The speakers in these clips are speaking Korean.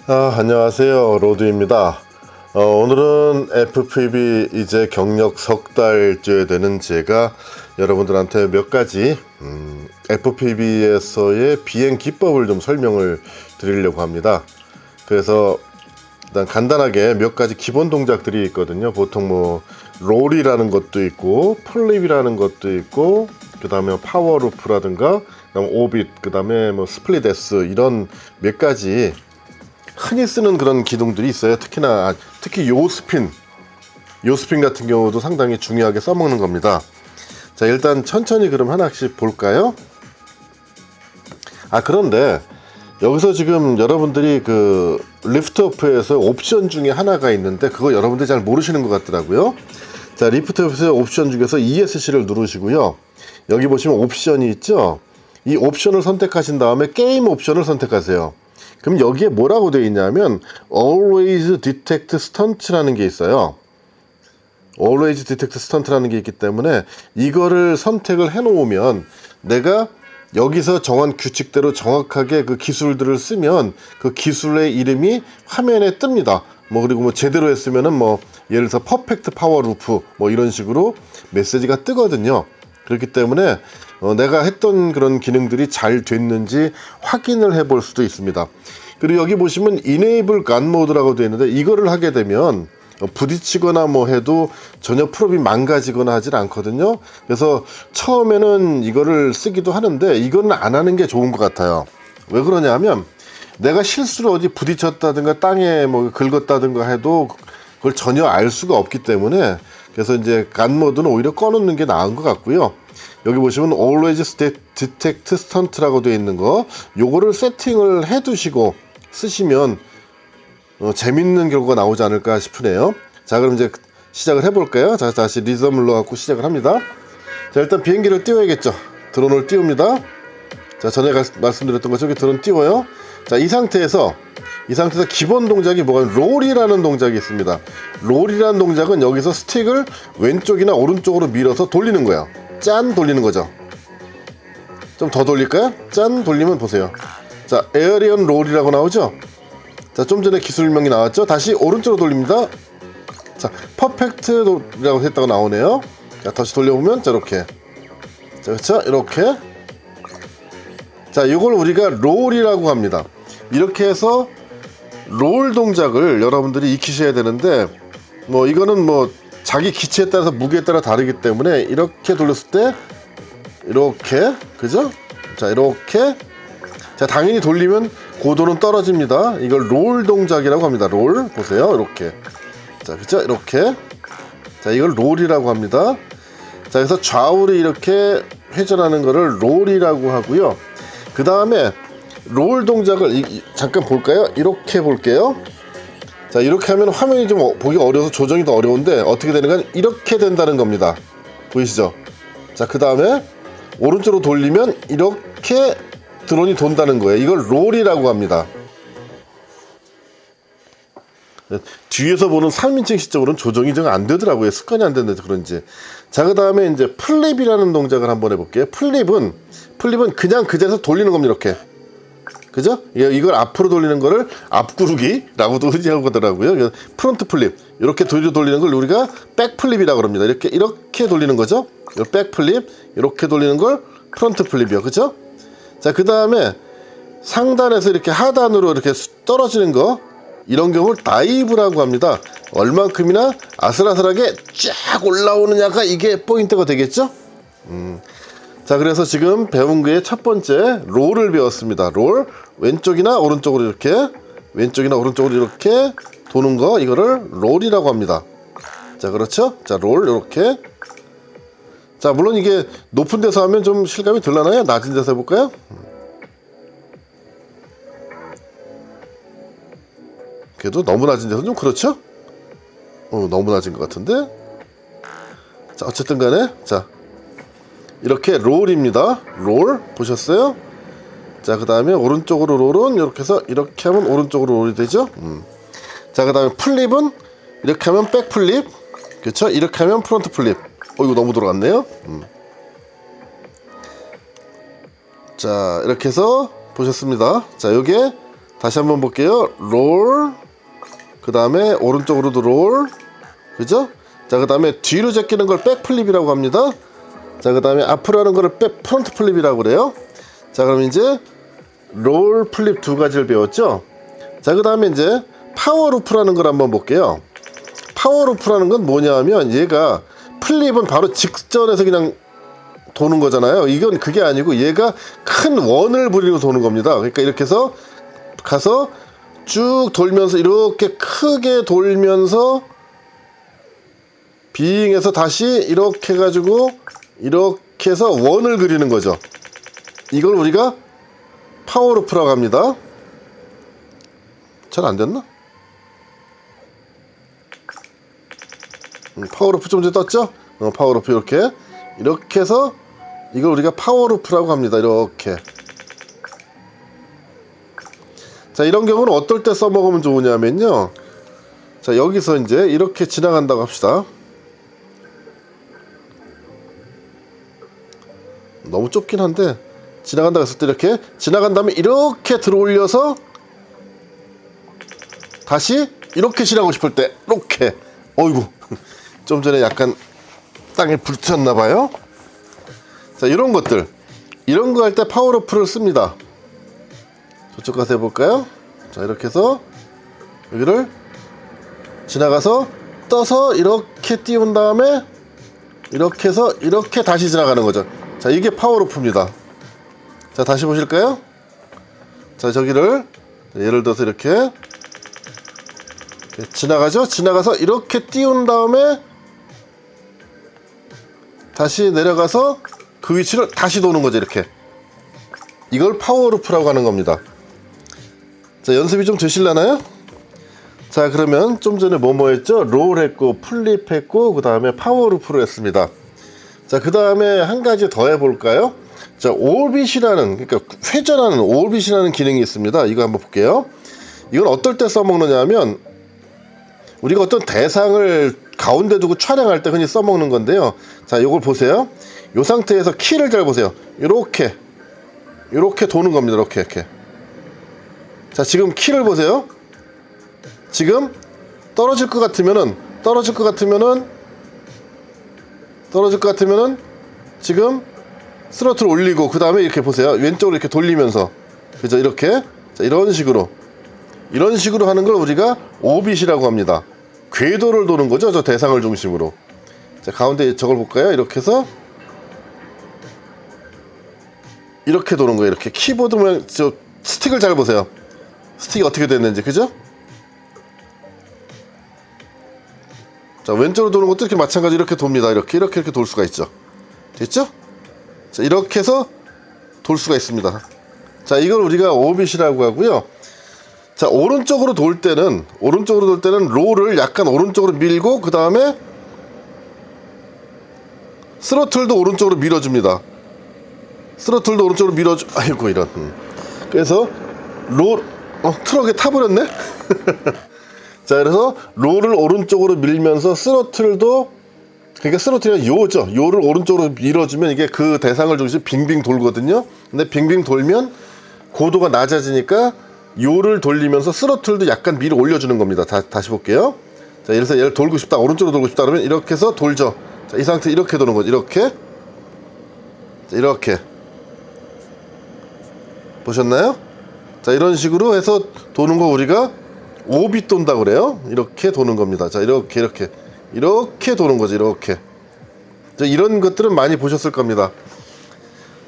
안녕하세요. 로드입니다. 오늘은 FPV 이제 경력 석 달째 되는 제가 여러분들한테 몇 가지 FPV에서의 비행 기법을 좀 설명을 드리려고 합니다. 그래서 일단 간단하게 몇 가지 기본 동작들이 있거든요. 보통 뭐 롤이라는 것도 있고 플립이라는 것도 있고, 그 다음에 파워루프라든가, 그다음 오빗, 그 다음에 뭐 스플릿 S, 이런 몇 가지 흔히 쓰는 그런 기둥들이 있어요. 특히 요스핀 같은 경우도 상당히 중요하게 써먹는 겁니다. 자, 일단 천천히 그럼 하나씩 볼까요? 그런데 여기서 지금 여러분들이 그 리프트오프에서 옵션 중에 하나가 있는데 그거 여러분들이 잘 모르시는 것 같더라고요. 자, 리프트오프에서 옵션 중에서 ESC를 누르시고요. 여기 보시면 옵션이 있죠. 이 옵션을 선택하신 다음에 게임 옵션을 선택하세요. 그럼 여기에 뭐라고 되어 있냐면 Always Detect Stunt라는 게 있어요. Always Detect Stunt라는 게 있기 때문에 이거를 선택을 해 놓으면 내가 여기서 정한 규칙대로 정확하게 그 기술들을 쓰면 그 기술의 이름이 화면에 뜹니다. 그리고 뭐 제대로 했으면은 뭐 예를 들어서 퍼펙트 파워 루프 뭐 이런 식으로 메시지가 뜨거든요. 그렇기 때문에 내가 했던 그런 기능들이 잘 됐는지 확인을 해 볼 수도 있습니다. 그리고 여기 보시면 Enable Gun Mode라고 되어 있는데 이거를 하게 되면 부딪히거나 뭐 해도 전혀 프롭이 망가지거나 하질 않거든요. 그래서 처음에는 이거를 쓰기도 하는데 이거는 안 하는 게 좋은 것 같아요. 왜 그러냐 하면 내가 실수로 어디 부딪혔다든가 땅에 뭐 긁었다든가 해도 그걸 전혀 알 수가 없기 때문에, 그래서 이제 간 모드는 오히려 꺼놓는 게 나은 것 같고요. 여기 보시면 Always Detect Stunt라고 되어 있는 거, 요거를 세팅을 해 두시고 쓰시면 재밌는 결과가 나오지 않을까 싶으네요. 자, 그럼 이제 시작을 해볼까요? 자, 다시 리듬을 넣어갖고 시작을 합니다. 자, 일단 비행기를 띄워야겠죠. 드론을 띄웁니다. 자, 전에 말씀드렸던 것처럼 드론 띄워요. 자, 이 상태에서 기본 동작이 뭐가, 롤이라는 동작이 있습니다. 롤이라는 동작은 여기서 스틱을 왼쪽이나 오른쪽으로 밀어서 돌리는 거예요. 짠, 돌리는 거죠. 좀 더 돌릴까요? 짠, 돌리면 보세요. 자, 에어리언 롤이라고 나오죠? 자, 좀 전에 기술명이 나왔죠? 다시 오른쪽으로 돌립니다. 자, 퍼펙트라고 했다고 나오네요. 자, 다시 돌려보면, 자, 이렇게. 자, 그쵸? 이렇게. 자, 이걸 우리가 롤이라고 합니다. 이렇게 해서 롤 동작을 여러분들이 익히셔야 되는데, 뭐, 이거는 뭐, 자기 기체에 따라서 무게에 따라 다르기 때문에, 이렇게 돌렸을 때, 이렇게. 그죠? 자, 이렇게. 자, 당연히 돌리면 고도는 떨어집니다. 이걸 롤 동작이라고 합니다. 롤. 보세요. 이렇게. 자, 그쵸? 이렇게. 자, 이걸 롤이라고 합니다. 자, 그래서 좌우로 이렇게 회전하는 거를 롤이라고 하고요. 그 다음에 롤 동작을 잠깐 볼까요? 이렇게 볼게요. 자, 이렇게 하면 화면이 좀 보기 어려워서 조정이 더 어려운데 어떻게 되는가, 이렇게 된다는 겁니다. 보이시죠? 자, 그 다음에 오른쪽으로 돌리면 이렇게 드론이 돈다는 거예요. 이걸 롤이라고 합니다. 뒤에서 보는 3인칭 시점으로는 조정이 좀 안 되더라고요. 습관이 안 됐는데 그런지. 자, 그 다음에 이제 플립이라는 동작을 한번 해볼게요. 플립은 그냥 그 자리에서 돌리는 겁니다. 이렇게. 그죠? 이걸 앞으로 돌리는 거를 앞구르기라고도 흔히 하더라고요. 프론트 플립. 이렇게 돌리는 걸 우리가 백 플립이라고 합니다. 이렇게 돌리는 거죠. 백 플립. 이렇게 돌리는 걸 프론트 플립이요. 그죠? 자, 그 다음에 상단에서 이렇게 하단으로 이렇게 떨어지는 거, 이런 경우를 다이브라고 합니다. 얼만큼이나 아슬아슬하게 쫙 올라오느냐가 이게 포인트가 되겠죠? 자, 그래서 지금 배운 게 첫 번째 롤을 배웠습니다. 롤, 왼쪽이나 오른쪽으로 이렇게 도는 거, 이거를 롤이라고 합니다. 자, 그렇죠? 자, 롤 이렇게. 자, 물론 이게 높은 데서 하면 좀 실감이 덜 나나요? 낮은 데서 해볼까요? 그래도 너무 낮은 데서는 좀 그렇죠? 너무 낮은 것 같은데? 자, 어쨌든 간에, 자, 이렇게 롤입니다. 롤, 보셨어요? 자, 그 다음에 오른쪽으로 롤은 이렇게 해서 이렇게 하면 오른쪽으로 롤이 되죠? 자, 그 다음에 플립은 이렇게 하면 백 플립. 그렇죠? 이렇게 하면 프론트 플립. 이거 너무 돌아갔네요. 자, 이렇게 해서 보셨습니다. 자, 요게 다시 한번 볼게요. 롤, 그 다음에 오른쪽으로도 롤, 그죠? 자, 그 다음에 뒤로 제끼는 걸 백플립이라고 합니다. 자, 그 다음에 앞으로 하는 거를 프론트 플립이라고 그래요. 자, 그럼 이제 롤, 플립 두 가지를 배웠죠. 자, 그 다음에 이제 파워루프라는 걸 한번 볼게요. 파워루프라는 건 뭐냐 하면, 얘가 플립은 바로 직전에서 그냥 도는 거잖아요. 이건 그게 아니고 얘가 큰 원을 부리고 도는 겁니다. 그러니까 이렇게 해서 가서 쭉 돌면서 이렇게 크게 돌면서 빙해서 다시 이렇게 해가지고 이렇게 해서 원을 그리는 거죠. 이걸 우리가 파워루프라고 합니다. 잘 안 됐나? 파워루프 좀 전에 떴죠? 파워루프 이렇게 해서 이걸 우리가 파워루프라고 합니다. 이렇게. 자, 이런 경우는 어떨 때 써먹으면 좋으냐면요, 자, 여기서 이제 이렇게 지나간다고 합시다. 너무 좁긴 한데, 지나간다고 했을 때 이렇게 지나간 다음에 이렇게 들어올려서 다시 이렇게 지나고 싶을 때 이렇게. 어이구, 좀 전에 약간 땅에 부딪혔나봐요. 자, 이런 것들, 이런 거 할 때 파워루프를 씁니다. 저쪽 가서 해볼까요? 자, 이렇게 해서 여기를 지나가서 떠서 이렇게 띄운 다음에 이렇게 해서 이렇게 다시 지나가는 거죠. 자, 이게 파워루프입니다. 자, 다시 보실까요? 자, 저기를 예를 들어서 이렇게 지나가죠? 지나가서 이렇게 띄운 다음에 다시 내려가서 그 위치를 다시 도는 거죠. 이렇게. 이걸 파워루프라고 하는 겁니다. 자, 연습이 좀 되실라나요? 자, 그러면 좀 전에 뭐뭐 했죠? 롤 했고 플립 했고 그 다음에 파워루프로 했습니다. 자, 그 다음에 한 가지 더 해볼까요? 자, 오빗이라는, 그러니까 회전하는 오빗이라는 기능이 있습니다. 이거 한번 볼게요. 이건 어떨 때 써먹느냐 하면, 우리가 어떤 대상을 가운데 두고 촬영할 때 흔히 써먹는 건데요. 자, 요걸 보세요. 요 상태에서 키를 잘 보세요. 요렇게 도는 겁니다. 이렇게. 자, 지금 키를 보세요. 지금 떨어질 것 같으면은 지금 스로틀 올리고 그 다음에 이렇게 보세요. 왼쪽으로 이렇게 돌리면서, 그죠? 이렇게. 자, 이런 식으로 하는 걸 우리가 오빗이라고 합니다. 궤도를 도는 거죠. 저 대상을 중심으로. 자, 가운데 저걸 볼까요? 이렇게 해서 이렇게 도는 거예요. 이렇게 키보드 모양, 저 스틱을 잘 보세요. 스틱이 어떻게 됐는지, 그죠? 자, 왼쪽으로 도는 것도 이렇게 마찬가지로 이렇게 돕니다. 이렇게 돌 수가 있죠. 됐죠? 자, 이렇게 해서 돌 수가 있습니다. 자, 이걸 우리가 오빗이라고 하고요. 자, 오른쪽으로 돌 때는 롤을 약간 오른쪽으로 밀고 그 다음에 스로틀도 오른쪽으로 밀어줍니다. 아이고, 이런. 그래서 트럭에 타버렸네? 자, 그래서 롤을 오른쪽으로 밀면서 스로틀도, 그러니까 스로틀이 요죠. 요를 오른쪽으로 밀어주면 이게 그 대상을 중심 빙빙 돌거든요. 근데 빙빙 돌면 고도가 낮아지니까 요를 돌리면서 스로틀도 약간 밀어 올려주는 겁니다. 다시 볼게요. 자, 예를 들어서 얘를 돌고 싶다, 오른쪽으로 돌고 싶다 그러면 이렇게 해서 돌죠. 자, 이 상태 이렇게 도는 거죠. 이렇게. 자, 이렇게. 보셨나요? 자, 이런 식으로 해서 도는 거 우리가 오빗 돈다 그래요. 이렇게 도는 겁니다. 자, 이렇게 도는 거죠. 이렇게. 자, 이런 것들은 많이 보셨을 겁니다.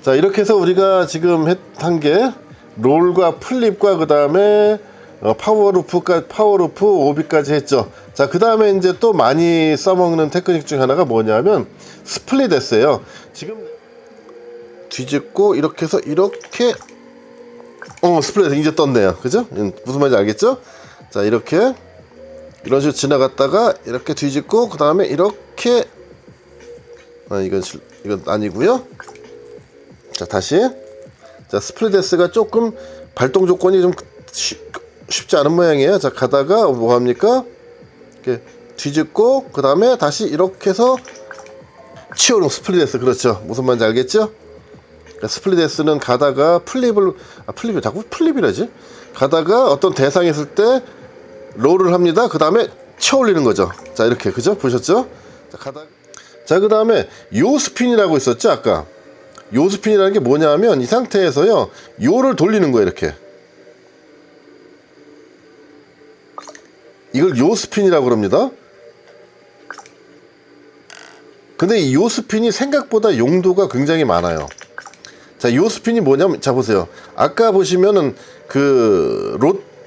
자, 이렇게 해서 우리가 지금 한 게 롤과 플립과 그 다음에 파워루프, 오빗까지 했죠. 자, 그 다음에 이제 또 많이 써먹는 테크닉 중에 하나가 뭐냐면 스플릿S예요. 지금 뒤집고 이렇게 해서 이렇게 스플릿 이제 떴네요. 그죠? 무슨 말인지 알겠죠? 자, 이렇게 이런 식으로 지나갔다가 이렇게 뒤집고 그 다음에 이렇게 이건 아니고요. 자, 다시. 자, 스플릿S가 조금 발동 조건이 좀 쉽지 않은 모양이에요. 자, 가다가 뭐 합니까? 이렇게 뒤집고 그 다음에 다시 이렇게 해서 치오롱 스플릿S. 그렇죠? 무슨 말인지 알겠죠? 그러니까 스플릿S는 가다가 플립을 자꾸 플립이라지? 가다가 어떤 대상이 있을 때 롤을 합니다. 그 다음에 쳐 올리는 거죠. 자, 이렇게, 그죠? 보셨죠? 자, 가다가. 자, 그 다음에 요 스핀이라고 있었죠, 아까. 요 스핀이라는 게 뭐냐면 이 상태에서요, 요를 돌리는 거예요, 이렇게. 이걸 요 스핀이라고 그럽니다. 근데 이 요 스핀이 생각보다 용도가 굉장히 많아요. 자, 요 스핀이 뭐냐면, 자, 보세요. 아까 보시면은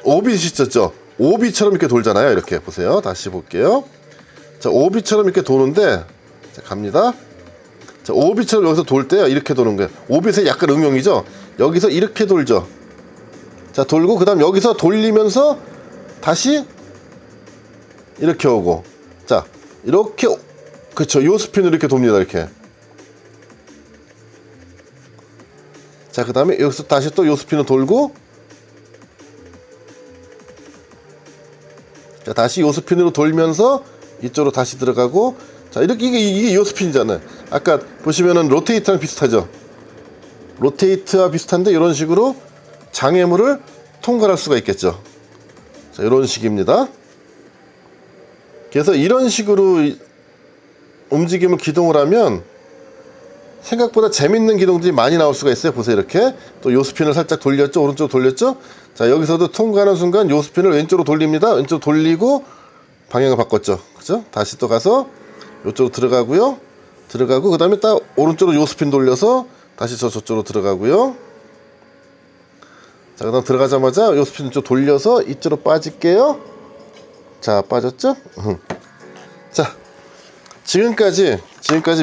오빗이 있었죠? 오비처럼 이렇게 돌잖아요. 이렇게 보세요. 다시 볼게요. 자, 오비처럼 이렇게 도는데, 자, 갑니다. 자, 오비처럼 여기서 돌 때요, 이렇게 도는 거예요. 오빗의 약간 응용이죠? 여기서 이렇게 돌죠. 자, 돌고, 그 다음 여기서 돌리면서 다시 이렇게 오고. 자, 이렇게, 그쵸. 요 스핀으로 이렇게 돕니다. 이렇게. 자, 그 다음에 여기서 다시 또 요 스핀으로 돌고. 자, 다시 요 스핀으로 돌면서 이쪽으로 다시 들어가고. 자, 이렇게, 이게 요 스핀이잖아요. 아까 보시면은 로테이트랑 비슷하죠. 로테이트와 비슷한데 이런 식으로 장애물을 통과할 수가 있겠죠. 자, 이런 식입니다. 그래서 이런 식으로 움직임을 기동을 하면 생각보다 재밌는 기동들이 많이 나올 수가 있어요. 보세요. 이렇게 또 요 스핀을 살짝 돌렸죠. 오른쪽으로 돌렸죠. 자, 여기서도 통과하는 순간 요 스핀을 왼쪽으로 돌립니다. 왼쪽으로 돌리고 방향을 바꿨죠. 그죠? 다시 또 가서 이쪽으로 들어가고요. 들어가고 그 다음에 딱 오른쪽으로 요 스핀 돌려서 다시 저쪽으로 들어가고요. 자, 그 다음 들어가자마자 요 스핀 좀 돌려서 이쪽으로 빠질게요. 자, 빠졌죠? 자, 지금까지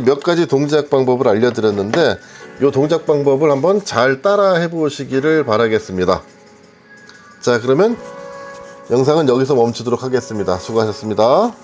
몇 가지 동작 방법을 알려드렸는데 이 동작 방법을 한번 잘 따라 해보시기를 바라겠습니다. 자, 그러면 영상은 여기서 멈추도록 하겠습니다. 수고하셨습니다.